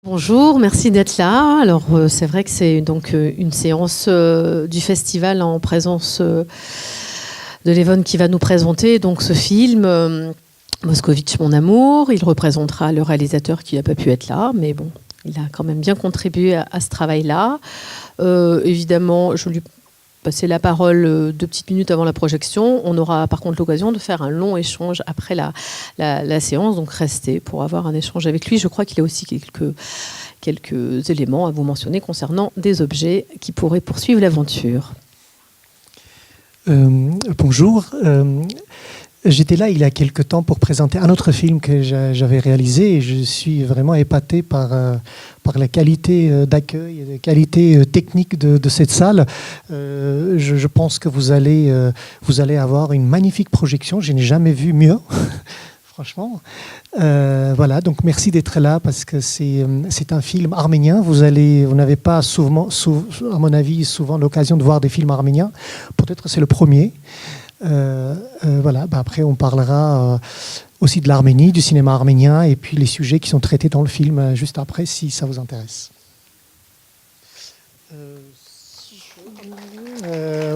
Bonjour, merci d'être là. Alors c'est vrai que c'est donc une séance du festival en présence de Levon qui va nous présenter donc ce film Moscovitch, mon amour. Il représentera le réalisateur qui n'a pas pu être là, mais bon, il a quand même bien contribué à ce travail-là. Évidemment, je lui passer la parole 2 petites minutes avant la projection. On aura par contre l'occasion de faire un long échange après la séance, donc restez pour avoir un échange avec lui. Je crois qu'il y a aussi quelques éléments à vous mentionner concernant des objets qui pourraient poursuivre l'aventure. Bonjour. J'étais là il y a quelque temps pour présenter un autre film que j'avais réalisé et je suis vraiment épaté par la qualité d'accueil et la qualité technique de cette salle. Je pense que vous allez avoir une magnifique projection. Je n'ai jamais vu mieux, franchement. Voilà, donc merci d'être là parce que c'est un film arménien. Vous n'avez pas souvent, à mon avis, souvent l'occasion de voir des films arméniens. Peut-être c'est le premier. Voilà. Après, on parlera aussi de l'Arménie, du cinéma arménien, et puis les sujets qui sont traités dans le film juste après, si ça vous intéresse.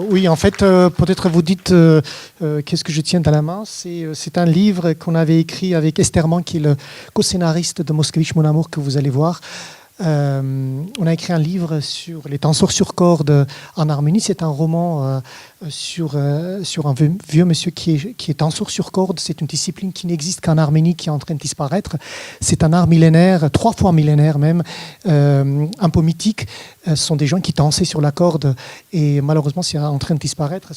Oui, en fait, peut-être vous dites qu'est-ce que je tiens dans la main. C'est un livre qu'on avait écrit avec Esther Mann, qui est le co-scénariste de Moscovitch, mon amour, que vous allez voir. On a écrit un livre sur les danseurs sur corde en Arménie. C'est un roman sur un vieux monsieur qui est danseur sur corde. C'est une discipline qui n'existe qu'en Arménie, qui est en train de disparaître. C'est un art millénaire, 3 fois millénaire même, un peu mythique. Ce sont des gens qui dansaient sur la corde et malheureusement c'est en train de disparaître.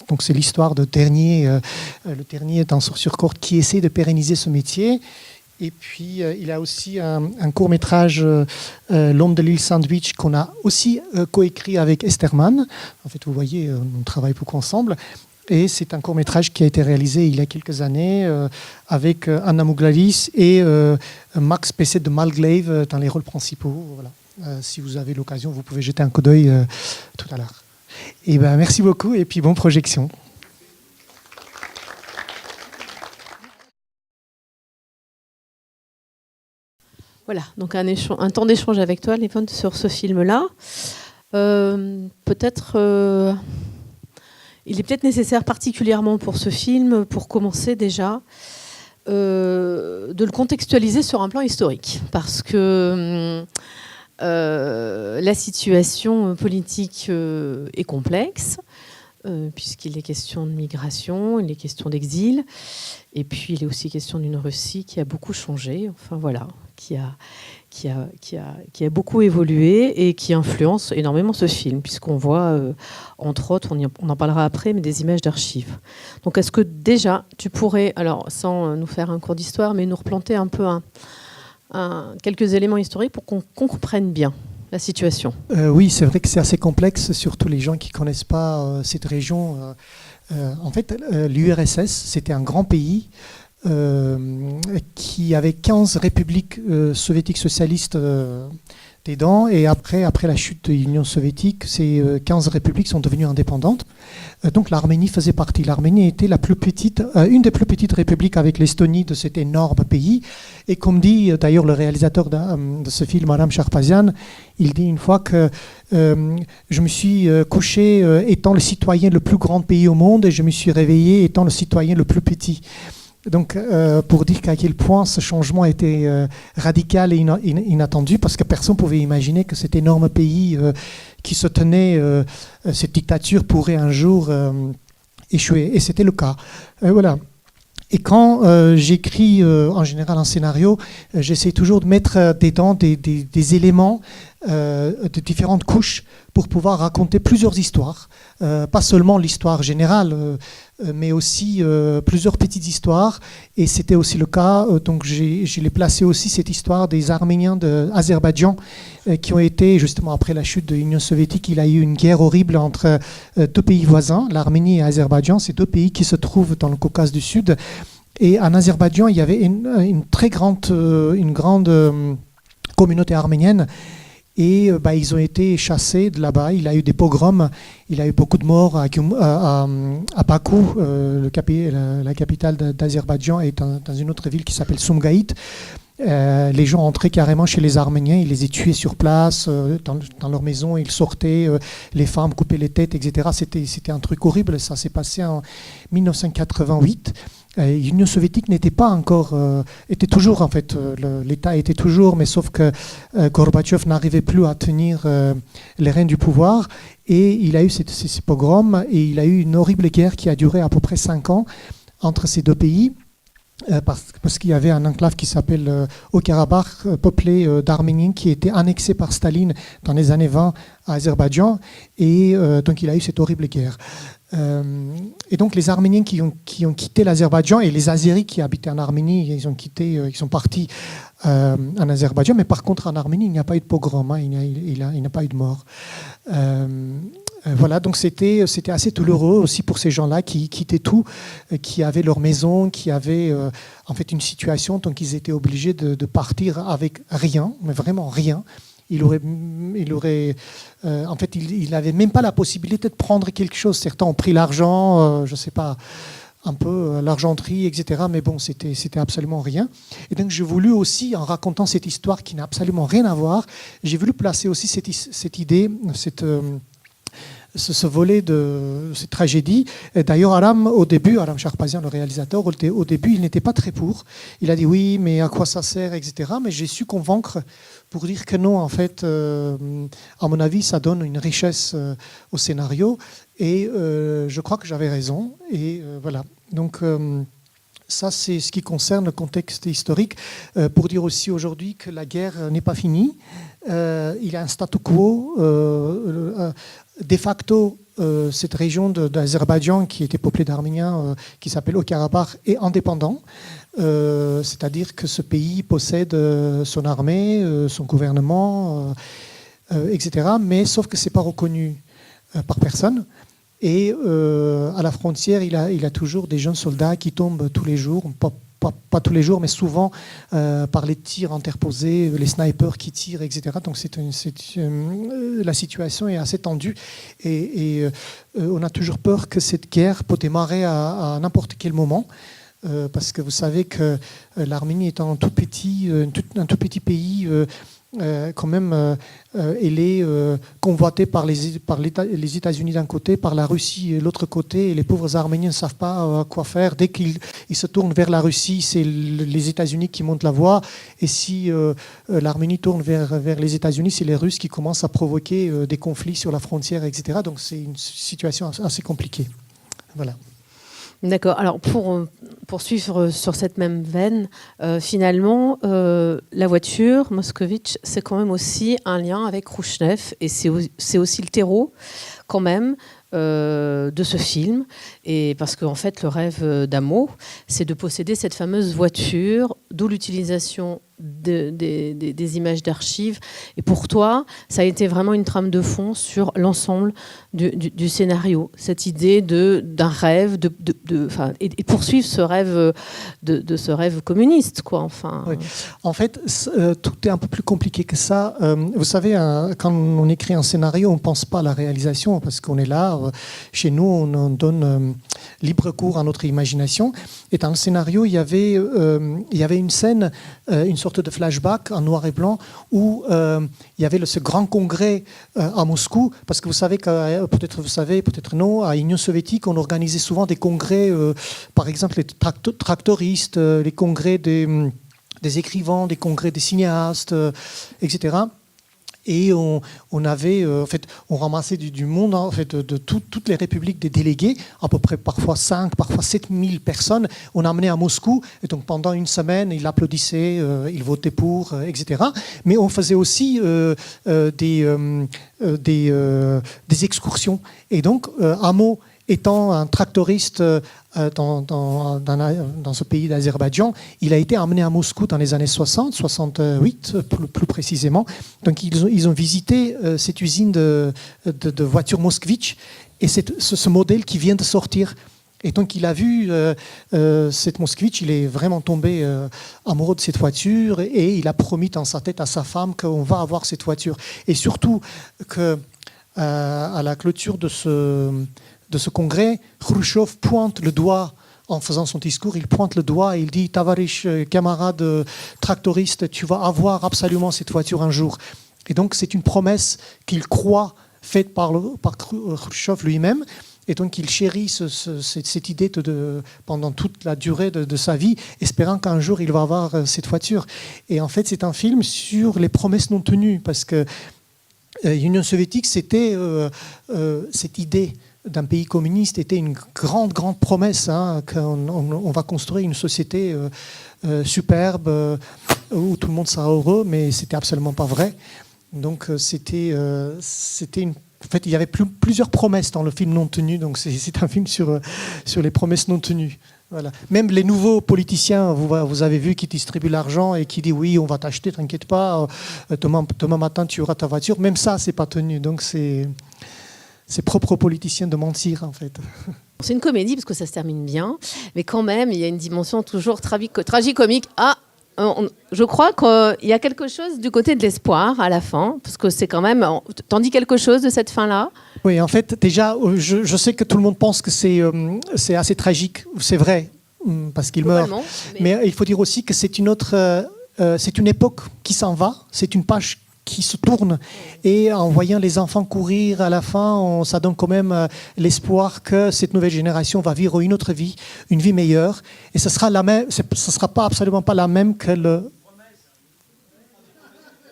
Donc c'est l'histoire le dernier danseur sur corde qui essaie de pérenniser ce métier. Et puis, il a aussi un court-métrage, L'homme de l'île Sandwich, qu'on a aussi coécrit avec Esther Mann. En fait, vous voyez, on travaille beaucoup ensemble. Et c'est un court-métrage qui a été réalisé il y a quelques années avec Anna Mouglalis et Max Pesset de Malglaive dans les rôles principaux. Voilà. Si vous avez l'occasion, vous pouvez jeter un coup d'œil tout à l'heure. Et ben, merci beaucoup et puis bonne projection. Voilà, donc un temps d'échange avec toi, Levon, sur ce film-là. Peut-être, il est peut-être nécessaire particulièrement pour ce film, pour commencer déjà, de le contextualiser sur un plan historique, parce que la situation politique est complexe, puisqu'il est question de migration, il est question d'exil, et puis il est aussi question d'une Russie qui a beaucoup changé, enfin voilà, qui a beaucoup évolué et qui influence énormément ce film, puisqu'on voit, entre autres, on en parlera après, mais des images d'archives. Donc est-ce que déjà, tu pourrais, alors sans nous faire un cours d'histoire, mais nous replanter un peu quelques éléments historiques pour qu'on comprenne bien la situation? Oui, c'est vrai que c'est assez complexe, surtout les gens qui ne connaissent pas cette région. En fait, l'URSS, c'était un grand pays qui avait 15 républiques soviétiques socialistes dedans. Et après la chute de l'Union soviétique, ces 15 républiques sont devenues indépendantes. Donc l'Arménie faisait partie. L'Arménie était la plus petite, une des plus petites républiques avec l'Estonie de cet énorme pays. Et comme dit d'ailleurs le réalisateur de ce film, Madame Sharpazian, il dit une fois que je me suis couché étant le citoyen le plus grand pays au monde et je me suis réveillé étant le citoyen le plus petit. Donc, pour dire qu'à quel point ce changement était radical et inattendu, parce que personne ne pouvait imaginer que cet énorme pays qui se tenait, cette dictature pourrait un jour échouer. Et c'était le cas. Voilà. Et quand j'écris en général un scénario, j'essaie toujours de mettre dedans des éléments de différentes couches pour pouvoir raconter plusieurs histoires. Pas seulement l'histoire générale, mais aussi plusieurs petites histoires. Et c'était aussi le cas, donc je l'ai placé aussi cette histoire des Arméniens d'Azerbaïdjan qui ont été, justement après la chute de l'Union soviétique, il y a eu une guerre horrible entre 2 pays voisins, l'Arménie et l'Azerbaïdjan. C'est 2 pays qui se trouvent dans le Caucase du Sud. Et en Azerbaïdjan, il y avait une grande communauté arménienne. Et ils ont été chassés de là-bas. Il y a eu des pogroms, il y a eu beaucoup de morts à Bakou, la capitale d'Azerbaïdjan, et dans une autre ville qui s'appelle Sumgait. Les gens entraient carrément chez les Arméniens, ils les tuaient sur place, dans leur maison, ils sortaient, les femmes coupaient les têtes, etc. C'était un truc horrible, ça s'est passé en 1988. L'Union soviétique n'était pas encore, était toujours en fait, l'État était toujours, mais sauf que Gorbatchev n'arrivait plus à tenir les rênes du pouvoir, et il a eu ces pogroms, et il a eu une horrible guerre qui a duré à peu près 5 ans entre ces deux pays. Parce qu'il y avait un enclave qui s'appelle Haut-Karabakh, peuplé d'Arméniens, qui était annexé par Staline dans les années 20 à Azerbaïdjan, et donc il a eu cette horrible guerre. Et donc les Arméniens qui ont quitté l'Azerbaïdjan, et les Azéris qui habitaient en Arménie, ils sont partis en Azerbaïdjan, mais par contre en Arménie il n'y a pas eu de pogrom, hein, il n'y a pas eu de mort. Voilà, donc c'était assez douloureux aussi pour ces gens-là qui quittaient tout, qui avaient leur maison, qui avaient en fait une situation, donc ils étaient obligés de partir avec rien, mais vraiment rien. Il n'avait même pas la possibilité de prendre quelque chose. Certains ont pris l'argent, je ne sais pas, un peu l'argenterie, etc. Mais bon, c'était absolument rien. Et donc j'ai voulu aussi, en racontant cette histoire qui n'a absolument rien à voir, j'ai voulu placer aussi cette idée, ce volet de cette tragédie. Et d'ailleurs, Aram Sharpazian, le réalisateur, au début, il n'était pas très pour. Il a dit oui, mais à quoi ça sert, etc. Mais j'ai su convaincre pour dire que non, en fait, à mon avis, ça donne une richesse au scénario. Et je crois que j'avais raison. Et voilà. Donc, ça, c'est ce qui concerne le contexte historique. Pour dire aussi aujourd'hui que la guerre n'est pas finie. Il y a un statu quo. De facto, cette région d'Azerbaïdjan qui était peuplée d'Arméniens, qui s'appelle Haut-Karabakh, est indépendant. C'est-à-dire que ce pays possède son armée, son gouvernement, etc. Mais sauf que ce n'est pas reconnu par personne. Et à la frontière, il a toujours des jeunes soldats qui tombent tous les jours, pas tous les jours, mais souvent par les tirs interposés, les snipers qui tirent, etc. Donc la situation est assez tendue et on a toujours peur que cette guerre peut démarrer à n'importe quel moment. Parce que vous savez que l'Arménie est un tout petit pays, quand même, elle est convoitée par les États-Unis d'un côté, par la Russie de l'autre côté, et les pauvres Arméniens ne savent pas quoi faire. Dès qu'ils se tournent vers la Russie, c'est les États-Unis qui montent la voie, et si l'Arménie tourne vers les États-Unis, c'est les Russes qui commencent à provoquer des conflits sur la frontière, etc. Donc c'est une situation assez compliquée. Voilà. D'accord. Alors, pour poursuivre sur cette même veine, finalement, la voiture, Moscovitch, c'est quand même aussi un lien avec Khrouchtchev, et c'est aussi le terreau, quand même, de ce film. Et parce qu'en fait, le rêve d'Amo, c'est de posséder cette fameuse voiture, d'où l'utilisation des images d'archives. Et pour toi, ça a été vraiment une trame de fond sur l'ensemble du scénario. Cette idée d'un rêve, et poursuivre ce rêve, de ce rêve communiste, quoi. Enfin. Oui. En fait, tout est un peu plus compliqué que ça. Vous savez, quand on écrit un scénario, on ne pense pas à la réalisation, parce qu'on est là. Chez nous, on donne libre cours à notre imagination. Et dans le scénario, il y avait une scène, une sorte de flashback en noir et blanc où il y avait ce grand congrès à Moscou, parce que vous savez, peut-être vous savez, peut-être non, à l'Union soviétique, on organisait souvent des congrès, par exemple les tractoristes, les congrès des écrivains, des congrès des cinéastes, etc. Et on avait, en fait, on ramassait du monde, en fait, de toutes les républiques des délégués, à peu près parfois 5, parfois 7000 personnes. On amenait à Moscou, et donc pendant une semaine, ils applaudissaient, ils votaient pour, etc. Mais on faisait aussi des excursions. Et donc, Amo étant un tractoriste dans ce pays d'Azerbaïdjan, il a été emmené à Moscou dans les années 60, 68 plus précisément. Donc ils ont visité cette usine de voitures Moskvitch et ce modèle qui vient de sortir. Et donc il a vu cette Moskvitch, il est vraiment tombé amoureux de cette voiture et il a promis dans sa tête à sa femme qu'on va avoir cette voiture. Et surtout qu'à la clôture de ce congrès, Khrouchtchev pointe le doigt en faisant son discours, il pointe le doigt et il dit « Tavarish, camarade tractoriste, tu vas avoir absolument cette voiture un jour ». Et donc, c'est une promesse qu'il croit faite par Khrouchtchev lui-même. Et donc, il chérit cette idée pendant toute la durée de sa vie, espérant qu'un jour, il va avoir cette voiture. Et en fait, c'est un film sur les promesses non tenues, parce que l'Union soviétique, c'était cette idée d'un pays communiste était une grande promesse, hein, qu'on va construire une société superbe où tout le monde sera heureux, mais c'était absolument pas vrai. Donc c'était une... En fait, il y avait plusieurs promesses dans le film non tenu, donc c'est un film sur les promesses non tenues. Voilà. Même les nouveaux politiciens, vous avez vu, qui distribuent l'argent et qui disent oui, on va t'acheter, t'inquiète pas, demain matin tu auras ta voiture. Même ça, c'est pas tenu. Donc c'est propre aux politiciens de mentir, en fait. C'est une comédie parce que ça se termine bien, mais quand même, il y a une dimension toujours tragicomique. Je crois qu'il y a quelque chose du côté de l'espoir à la fin, parce que c'est quand même... T'en dis quelque chose de cette fin-là ? Oui, en fait, déjà, je sais que tout le monde pense que c'est assez tragique. C'est vrai, parce qu'il meurt. Mais il faut dire aussi que c'est une époque qui s'en va, c'est une page qui se tourne. Et en voyant les enfants courir à la fin, ça donne quand même l'espoir que cette nouvelle génération va vivre une autre vie, une vie meilleure. Et ce sera la même, ce sera pas absolument pas la même que le...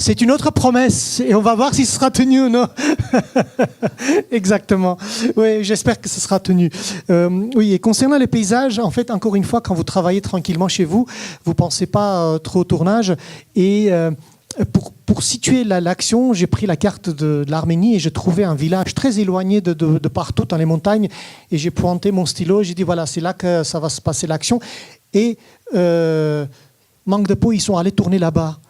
C'est une autre promesse et on va voir si ce sera tenu ou non. Exactement. Oui, j'espère que ce sera tenu. Oui, et concernant les paysages, en fait, encore une fois, quand vous travaillez tranquillement chez vous, vous pensez pas trop au tournage. Et pour situer l'action, j'ai pris la carte de l'Arménie et j'ai trouvé un village très éloigné de partout dans les montagnes. Et j'ai pointé mon stylo, j'ai dit voilà, c'est là que ça va se passer l'action. Et manque de peau, ils sont allés tourner là-bas.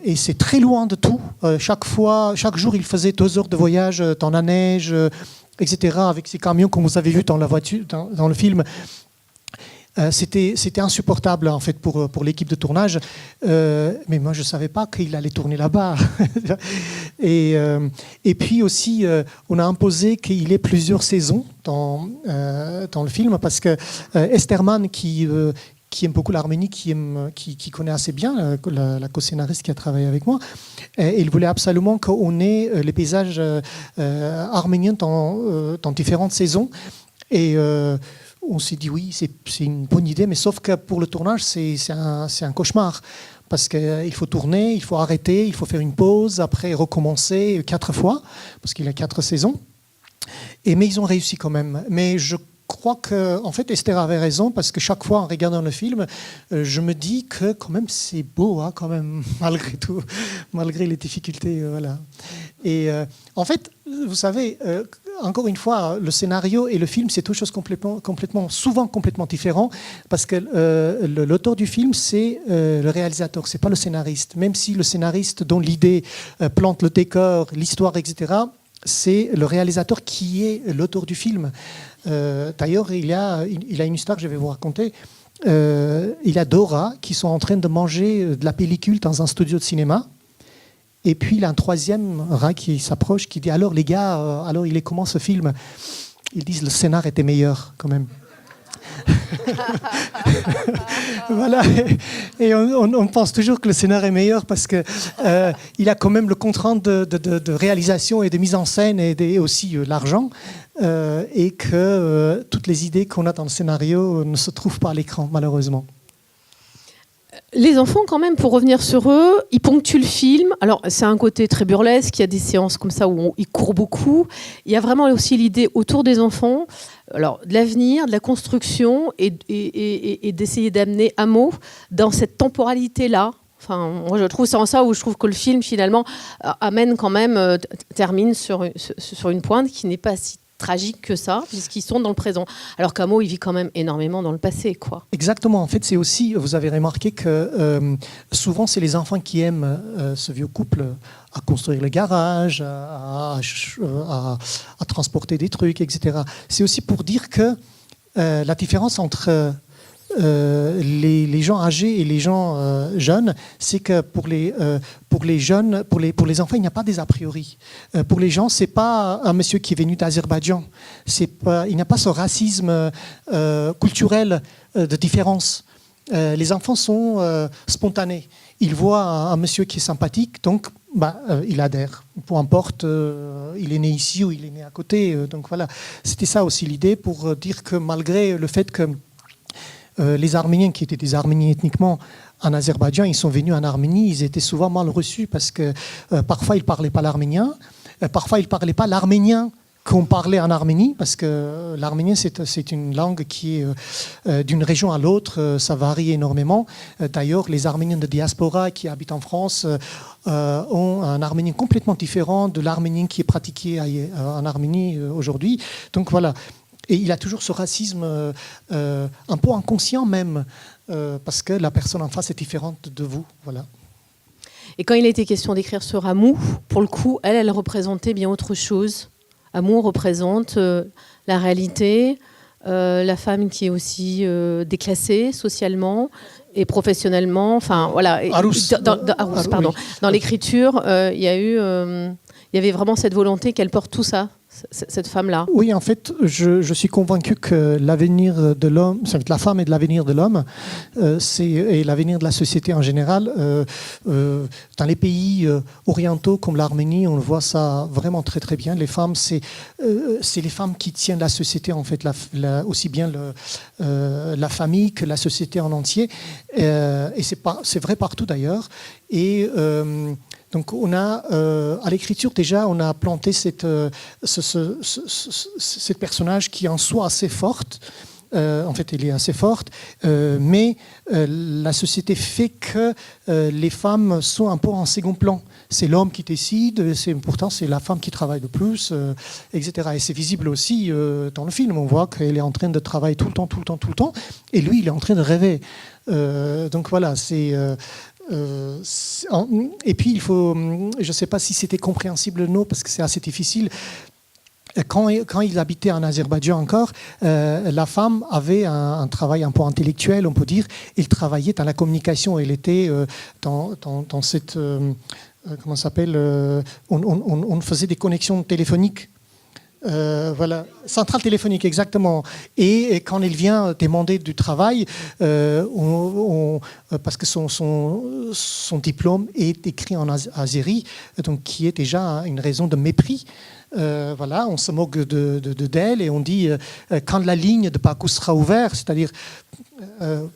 Et c'est très loin de tout. Chaque jour, il faisait 2 heures de voyage dans la neige, etc., avec ces camions, comme vous avez vu dans la voiture, dans le film. C'était insupportable, en fait, pour l'équipe de tournage. Mais moi, je ne savais pas qu'il allait tourner là-bas. Et puis aussi, on a imposé qu'il y ait plusieurs saisons dans le film, parce que Esterman, qui aime beaucoup l'Arménie, qui connaît assez bien, la co-scénariste qui a travaillé avec moi. Et il voulait absolument qu'on ait les paysages arméniens dans différentes saisons. Et on s'est dit oui, c'est une bonne idée, mais sauf que pour le tournage, c'est un cauchemar. Parce qu'il faut tourner, il faut arrêter, il faut faire une pause, après recommencer 4 fois, parce qu'il y a 4 saisons. Mais ils ont réussi quand même. Mais je crois que, en fait, Esther avait raison, parce que chaque fois, en regardant le film, je me dis que quand même c'est beau, hein, quand même, malgré tout, malgré les difficultés, voilà. Et en fait, vous savez, encore une fois, le scénario et le film, c'est deux choses souvent complètement différentes, parce que l'auteur du film, c'est le réalisateur, c'est pas le scénariste. Même si le scénariste donne l'idée, plante le décor, l'histoire, etc., c'est le réalisateur qui est l'auteur du film. D'ailleurs, il a une histoire que je vais vous raconter. Il y a 2 rats qui sont en train de manger de la pellicule dans un studio de cinéma. Et puis, il y a un 3e rat qui s'approche, qui dit « Alors, les gars, alors il est comment ce film ?» Ils disent « Le scénar était meilleur, quand même. » Voilà. Et on pense toujours que le scénar est meilleur parce qu'il a quand même le contrainte de réalisation et de mise en scène et aussi l'argent. Et que toutes les idées qu'on a dans le scénario ne se trouvent pas à l'écran, malheureusement. Les enfants, quand même, pour revenir sur eux, ils ponctuent le film. Alors, c'est un côté très burlesque. Il y a des séances comme ça où ils courent beaucoup. Il y a vraiment aussi l'idée autour des enfants, alors de l'avenir, de la construction et d'essayer d'amener Hameau dans cette temporalité-là. Enfin, moi, je trouve c'est en ça où je trouve que le film, finalement, amène quand même, termine sur une pointe qui n'est pas si tragique que ça, puisqu'ils sont dans le présent. Alors qu'Hameau, il vit quand même énormément dans le passé, quoi. Exactement. En fait, c'est aussi, vous avez remarqué que souvent, c'est les enfants qui aiment ce vieux couple à construire le garage, à transporter des trucs, etc. C'est aussi pour dire que la différence entre les gens âgés et les gens jeunes, c'est que pour les jeunes, pour les enfants, il n'y a pas des a priori. Pour les gens, c'est pas un monsieur qui est venu d'Azerbaïdjan. Il n'y a pas ce racisme culturel de différence. Les enfants sont spontanés. Ils voient un monsieur qui est sympathique, donc il adhère. Peu importe, il est né ici ou il est né à côté. Donc voilà, c'était ça aussi l'idée, pour dire que malgré le fait que les Arméniens, qui étaient des Arméniens ethniquement en Azerbaïdjan, ils sont venus en Arménie, ils étaient souvent mal reçus parce que parfois ils ne parlaient pas l'arménien, parfois ils ne parlaient pas l'arménien qu'on parlait en Arménie, parce que l'arménien c'est une langue qui est d'une région à l'autre, ça varie énormément. D'ailleurs, les Arméniens de diaspora qui habitent en France ont un arménien complètement différent de l'arménien qui est pratiqué en Arménie aujourd'hui. Donc voilà. Et il a toujours ce racisme un peu inconscient même, parce que la personne en face est différente de vous. Voilà. Et quand il a été question d'écrire sur Amou, pour le coup, elle représentait bien autre chose. Amou représente la réalité, la femme qui est aussi déclassée socialement et professionnellement. Enfin, voilà. Arous. Arous, pardon. Oui. Dans l'écriture, il y avait vraiment cette volonté qu'elle porte tout ça, cette femme-là. Oui, en fait, je suis convaincu que l'avenir de l'homme, la femme est de l'avenir de l'homme, et l'avenir de la société en général. Dans les pays orientaux comme l'Arménie, on voit ça vraiment très très bien. Les femmes, c'est les femmes qui tiennent la société, en fait, aussi bien la famille que la société en entier. Et c'est vrai partout d'ailleurs. Et donc on a, à l'écriture déjà, on a planté cette personnage qui est en soi assez forte. En fait, elle est assez forte, mais la société fait que les femmes sont un peu en second plan. C'est l'homme qui décide, pourtant c'est la femme qui travaille le plus, etc. Et c'est visible aussi dans le film. On voit qu'elle est en train de travailler tout le temps, et lui, il est en train de rêver. Donc voilà, c'est... et puis il faut, je ne sais pas si c'était compréhensible ou non, parce que c'est assez difficile. Quand il habitait en Azerbaïdjan encore, la femme avait un travail un peu intellectuel, on peut dire. Elle travaillait dans la communication. Elle était dans cette... comment ça s'appelle on faisait des connexions téléphoniques. Voilà, centrale téléphonique, exactement. Et quand elle vient demander du travail, parce que son diplôme est écrit en azéri, donc qui est déjà une raison de mépris. Voilà, on se moque d'elle et on dit quand la ligne de Bakou sera ouverte, c'est-à-dire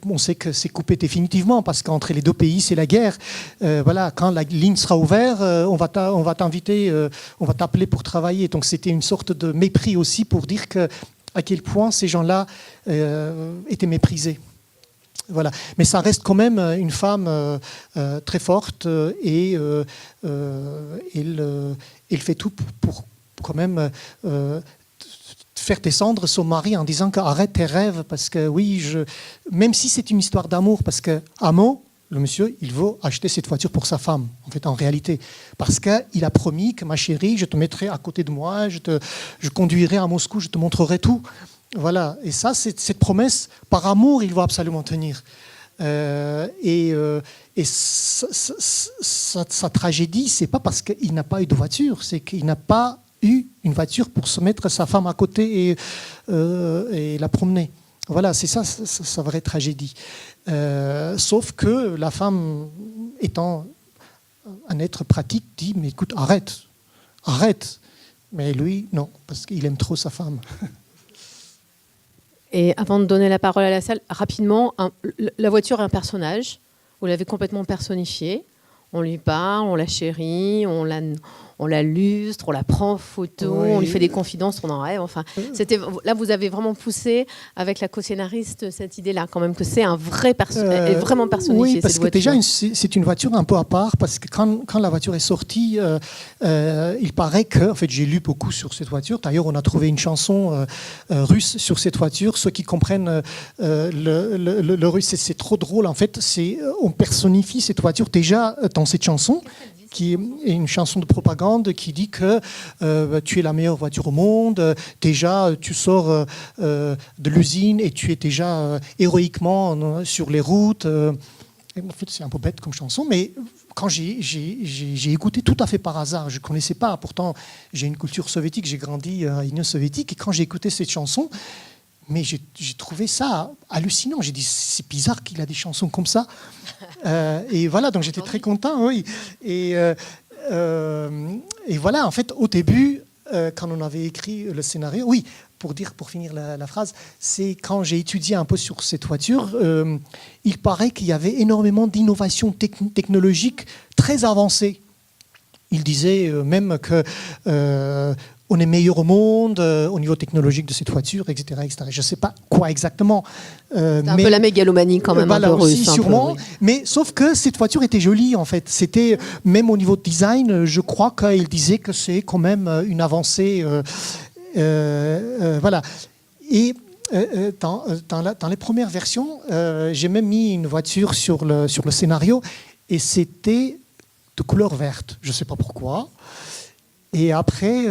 on sait que c'est coupé définitivement parce qu'entre les deux pays c'est la guerre. Voilà, quand la ligne sera ouverte, on va t'inviter, on va t'appeler pour travailler. Donc c'était une sorte de mépris aussi pour dire à quel point ces gens-là étaient méprisés. Voilà. Mais ça reste quand même une femme très forte et elle fait tout pour quand même faire descendre son mari en disant qu'arrête tes rêves, parce que oui, même si c'est une histoire d'amour, parce que Amo, le monsieur, il veut acheter cette voiture pour sa femme, en fait, en réalité, parce qu'il a promis que ma chérie, je te mettrai à côté de moi, je conduirai à Moscou, je te montrerai tout. Voilà, et ça, cette promesse, par amour, il va absolument tenir. Et sa tragédie, c'est pas parce qu'il n'a pas eu de voiture, c'est qu'il n'a pas eu une voiture pour se mettre sa femme à côté et la promener. Voilà, c'est ça sa vraie tragédie. Sauf que la femme, étant un être pratique, dit mais écoute, arrête. Mais lui, non, parce qu'il aime trop sa femme. Et avant de donner la parole à la salle, rapidement, la voiture est un personnage. Vous l'avez complètement personnifié. On lui parle, on la chérit, on la lustre, on la prend en photo, oui. On lui fait des confidences, on en rêve. Enfin, là, vous avez vraiment poussé avec la co-scénariste cette idée-là, quand même, que c'est un vrai personnage, vraiment personnifié. Oui, parce que déjà, c'est une voiture un peu à part, parce que quand la voiture est sortie, il paraît que, en fait, j'ai lu beaucoup sur cette voiture. D'ailleurs, on a trouvé une chanson russe sur cette voiture. Ceux qui comprennent le russe, c'est trop drôle. En fait, on personnifie cette voiture déjà dans cette chanson. qui est une chanson de propagande qui dit que tu es la meilleure voiture au monde, déjà tu sors de l'usine et tu es déjà héroïquement sur les routes. En fait, c'est un peu bête comme chanson, mais quand j'ai écouté tout à fait par hasard, je ne connaissais pas, pourtant j'ai une culture soviétique, j'ai grandi à l'Union soviétique, et quand j'ai écouté cette chanson, mais j'ai trouvé ça hallucinant. J'ai dit, c'est bizarre qu'il a des chansons comme ça. Et voilà, donc j'étais très content, oui. Et voilà, en fait, au début, quand on avait écrit le scénario, oui, pour finir la phrase, c'est quand j'ai étudié un peu sur cette voiture, il paraît qu'il y avait énormément d'innovations technologiques très avancées. Il disait même que on est meilleur au monde au niveau technologique de cette voiture, etc. etc. Je ne sais pas quoi exactement. C'est un peu la mégalomanie quand même, voilà, un peu aussi, russe. sûrement. Peu, oui. Mais sauf que cette voiture était jolie, en fait. C'était, même au niveau de design, je crois qu'il disait que c'est quand même une avancée. Voilà. Et dans les premières versions, j'ai même mis une voiture sur le scénario, et c'était de couleur verte. Je ne sais pas pourquoi. Et après,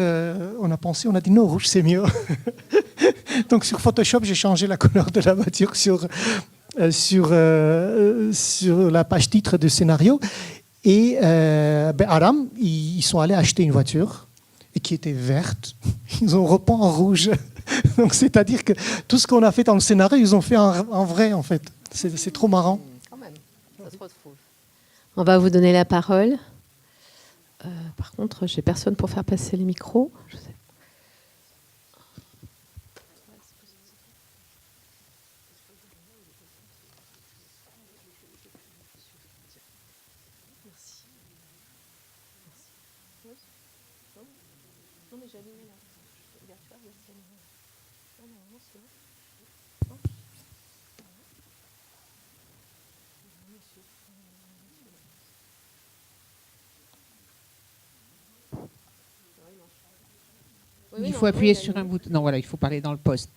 on a dit non, rouge c'est mieux. Donc sur Photoshop, j'ai changé la couleur de la voiture sur la page titre du scénario. Et Aram, ils sont allés acheter une voiture et qui était verte. Ils ont repeint en rouge. Donc c'est-à-dire que tout ce qu'on a fait dans le scénario, ils ont fait en vrai en fait. C'est trop marrant. Quand même, ça se retrouve. On va vous donner la parole. Par contre, j'ai personne pour faire passer les micros. Je sais. Il faut appuyer sur un bouton. Non, voilà, il faut parler dans le poste.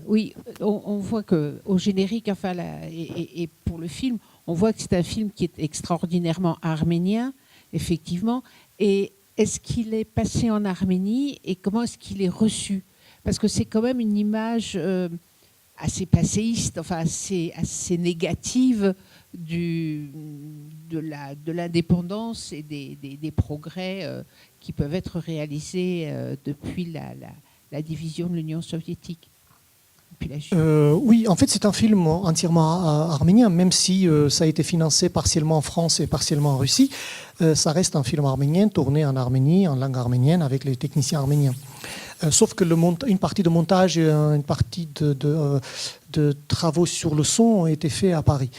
Oui, on voit qu'au générique, enfin, et pour le film, on voit que c'est un film qui est extraordinairement arménien, effectivement. Et est-ce qu'il est passé en Arménie et comment est-ce qu'il est reçu? Parce que c'est quand même une image assez passéiste, enfin assez négative de l'indépendance et des progrès qui peuvent être réalisés depuis la division de l'Union soviétique. Oui, en fait, c'est un film entièrement arménien, même si ça a été financé partiellement en France et partiellement en Russie. Ça reste un film arménien, tourné en Arménie, en langue arménienne, avec les techniciens arméniens. Sauf que une partie de montage et une partie de travaux sur le son ont été faits à Paris.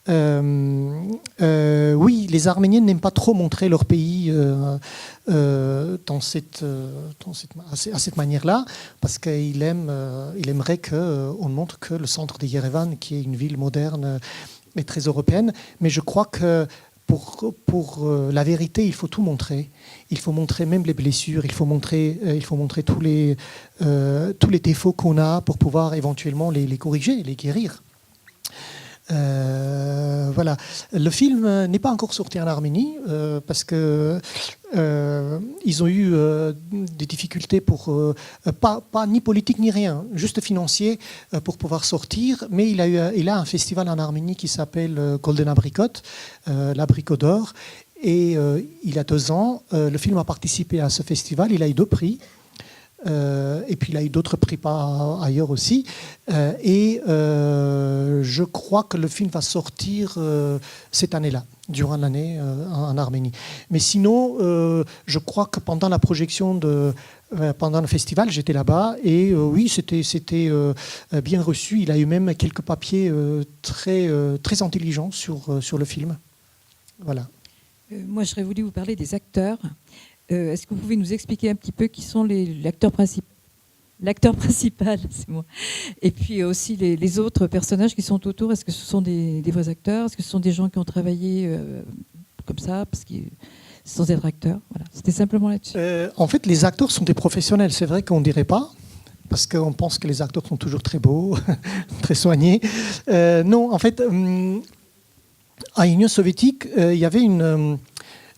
Oui, les Arméniens n'aiment pas trop montrer leur pays à cette manière-là, parce qu'ils aimeraient qu'on montre que le centre de Yerevan, qui est une ville moderne et très européenne, mais je crois que pour la vérité, il faut tout montrer. Il faut montrer même les blessures, il faut montrer tous les défauts qu'on a pour pouvoir éventuellement les corriger, les guérir. Voilà. Le film n'est pas encore sorti en Arménie parce que ils ont eu des difficultés pas ni politique ni rien, juste financier pour pouvoir sortir. Mais il a un festival en Arménie qui s'appelle Golden Abricot, l'abricot d'or. Et il y a 2 ans, le film a participé à ce festival. Il a eu 2 prix. Et puis il a eu d'autres prix ailleurs aussi. Je crois que le film va sortir cette année-là, durant l'année en Arménie. Mais sinon, je crois que pendant la projection pendant le festival, j'étais là-bas et oui, c'était bien reçu. Il a eu même quelques papiers très intelligents sur le film. Voilà. Moi, j'aurais voulu vous parler des acteurs. Est-ce que vous pouvez nous expliquer un petit peu qui sont l'acteur principal? L'acteur principal, c'est moi. Et puis aussi les autres personnages qui sont autour. Est-ce que ce sont des vrais acteurs? Est-ce que ce sont des gens qui ont travaillé comme ça, sans être acteurs? Voilà. C'était simplement là-dessus. En fait, les acteurs sont des professionnels. C'est vrai qu'on ne dirait pas, parce qu'on pense que les acteurs sont toujours très beaux, très soignés. Non, en fait, à l'Union soviétique, il y avait une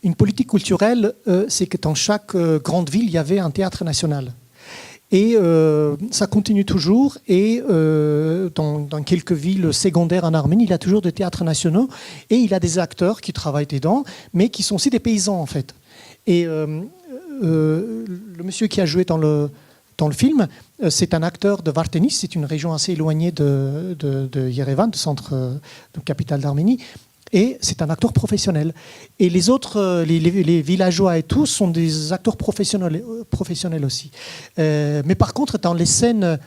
Une politique culturelle, c'est que dans chaque grande ville, il y avait un théâtre national. Et ça continue toujours. Et dans quelques villes secondaires en Arménie, il y a toujours des théâtres nationaux. Et il y a des acteurs qui travaillent dedans, mais qui sont aussi des paysans, en fait. Et le monsieur qui a joué dans le film, c'est un acteur de Vartenis. C'est une région assez éloignée de Yerevan, de centre, de capitale d'Arménie. Et c'est un acteur professionnel. Et les autres, les villageois et tout, sont des acteurs professionnels aussi. Mais par contre, dans les scènes,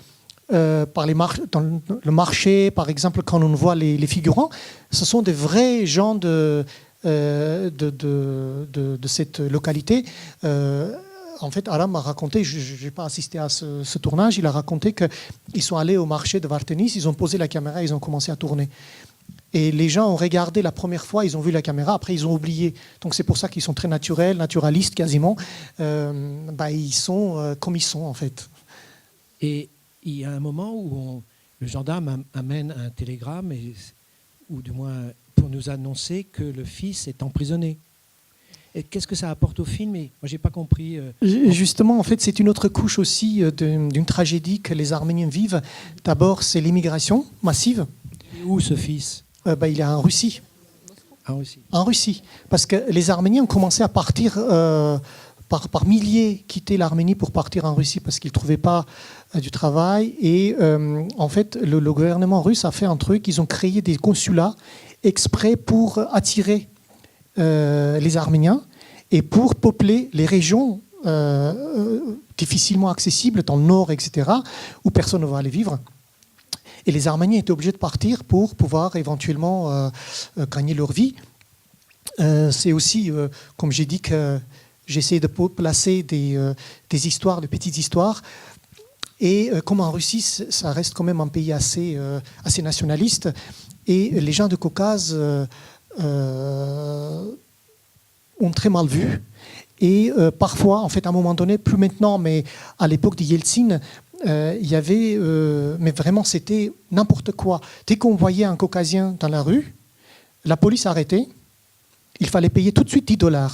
dans le marché, par exemple, quand on voit les figurants, ce sont des vrais gens de cette localité. En fait, Aram m'a raconté, je n'ai pas assisté à ce tournage, il a raconté qu'ils sont allés au marché de Vartenis, ils ont posé la caméra, ils ont commencé à tourner. Et les gens ont regardé la première fois, ils ont vu la caméra, après ils ont oublié. Donc c'est pour ça qu'ils sont très naturalistes quasiment. Ils sont comme ils sont en fait. Et il y a un moment où le gendarme amène un télégramme, ou du moins pour nous annoncer que le fils est emprisonné. Et qu'est-ce que ça apporte au film? Et moi, j'ai pas compris. Justement, en fait, c'est une autre couche aussi d'une tragédie que les Arméniens vivent. D'abord, c'est l'immigration massive. Et où ce fils? Il est en Russie. En Russie. Parce que les Arméniens ont commencé à partir par milliers, quitter l'Arménie pour partir en Russie parce qu'ils ne trouvaient pas du travail. Et en fait, le gouvernement russe a fait un truc. Ils ont créé des consulats exprès pour attirer les Arméniens et pour peupler les régions difficilement accessibles, dans le nord, etc., où personne ne va aller vivre. Et les Arméniens étaient obligés de partir pour pouvoir éventuellement gagner leur vie. C'est aussi, comme j'ai dit, que j'essaie de placer des histoires, de petites histoires. Et comme en Russie, ça reste quand même un pays assez nationaliste. Et les gens de Caucase ont très mal vu. Et parfois, en fait, à un moment donné, plus maintenant, mais à l'époque de Yeltsin, il y avait, mais vraiment c'était n'importe quoi. Dès qu'on voyait un Caucasien dans la rue, la police arrêtait, il fallait payer tout de suite $10.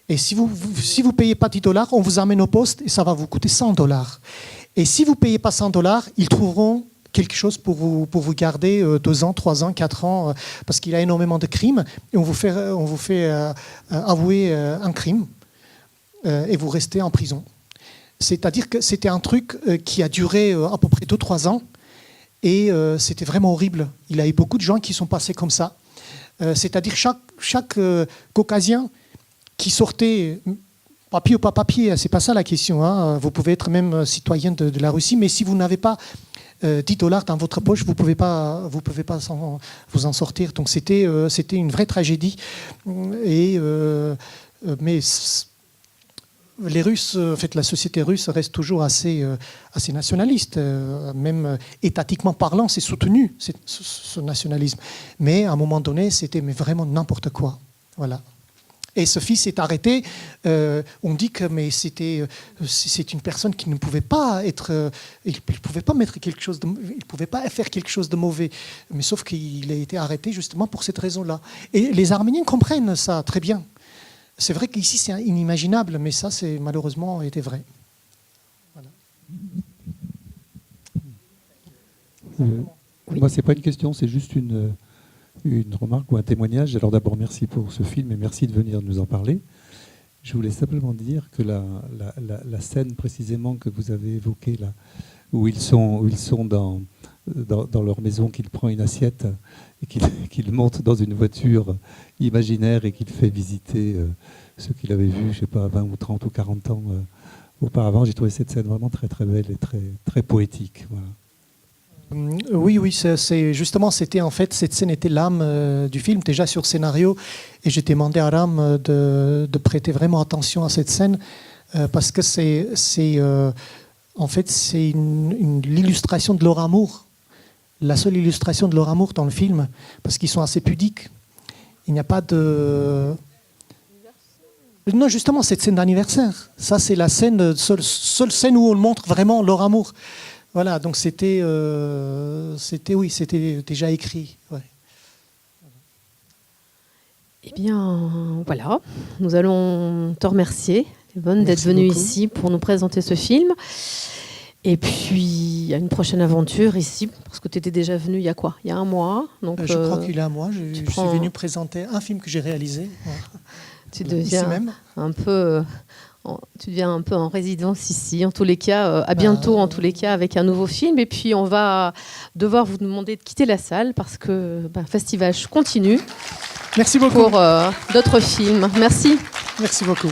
Et si vous ne payez pas $10, on vous amène au poste et ça va vous coûter $100. Et si vous ne payez pas $100, ils trouveront quelque chose pour vous garder 2 ans, 3 ans, 4 ans, parce qu'il y a énormément de crimes et on vous fait avouer un crime et vous restez en prison. C'est-à-dire que c'était un truc qui a duré à peu près 2-3 ans et c'était vraiment horrible. Il y a eu beaucoup de gens qui sont passés comme ça. C'est-à-dire chaque Caucasien qui sortait, papier ou pas papier, c'est pas ça la question. Hein. Vous pouvez être même citoyen de la Russie, mais si vous n'avez pas $10 dans votre poche, vous ne pouvez pas vous en sortir. Donc c'était une vraie tragédie. Mais les Russes, en fait, la société russe reste toujours assez nationaliste. Même étatiquement parlant, c'est soutenu, ce nationalisme. Mais à un moment donné, c'était vraiment n'importe quoi. Voilà. Et ce fils est arrêté. On dit que c'est une personne qui ne pouvait pas être, il pouvait pas mettre quelque chose il pouvait pas faire quelque chose de mauvais. Mais sauf qu'il a été arrêté justement pour cette raison-là. Et les Arméniens comprennent ça très bien. C'est vrai qu'ici c'est inimaginable, mais ça c'est malheureusement été vrai. Voilà. Moi c'est pas une question, c'est juste une remarque ou un témoignage. Alors d'abord, merci pour ce film et merci de venir nous en parler. Je voulais simplement dire que la scène précisément que vous avez évoquée, là, où ils sont dans leur maison, qu'il prend une assiette et qu'il monte dans une voiture imaginaire et qu'il fait visiter ceux qu'il avait vus, je sais pas, 20 ou 30 ou 40 ans auparavant. J'ai trouvé cette scène vraiment très très belle et très, très poétique. Voilà. Oui, justement, cette scène était l'âme du film, déjà sur scénario, et j'ai demandé à Aram de prêter vraiment attention à cette scène, parce que c'est l'illustration de leur amour, la seule illustration de leur amour dans le film, parce qu'ils sont assez pudiques. Il n'y a pas de... Non, justement, cette scène d'anniversaire, ça c'est la seule scène où on montre vraiment leur amour. Voilà, donc c'était déjà écrit. Ouais. Eh bien, voilà. Nous allons te remercier, Yvonne, d'être Merci venue beaucoup. ici pour nous présenter ce film. Et puis, à une prochaine aventure ici, parce que tu étais déjà venu il y a quoi? Il y a un mois. Donc, Je crois qu'il est à moi. Je suis prends- venu présenter un film que j'ai réalisé. tu Ici deviens même. un peu... Tu deviens un peu en résidence ici. En tous les cas, à bientôt, en tous les cas, avec un nouveau film. Et puis, on va devoir vous demander de quitter la salle parce que Festivage continue Merci beaucoup. pour d'autres films. Merci. Merci beaucoup.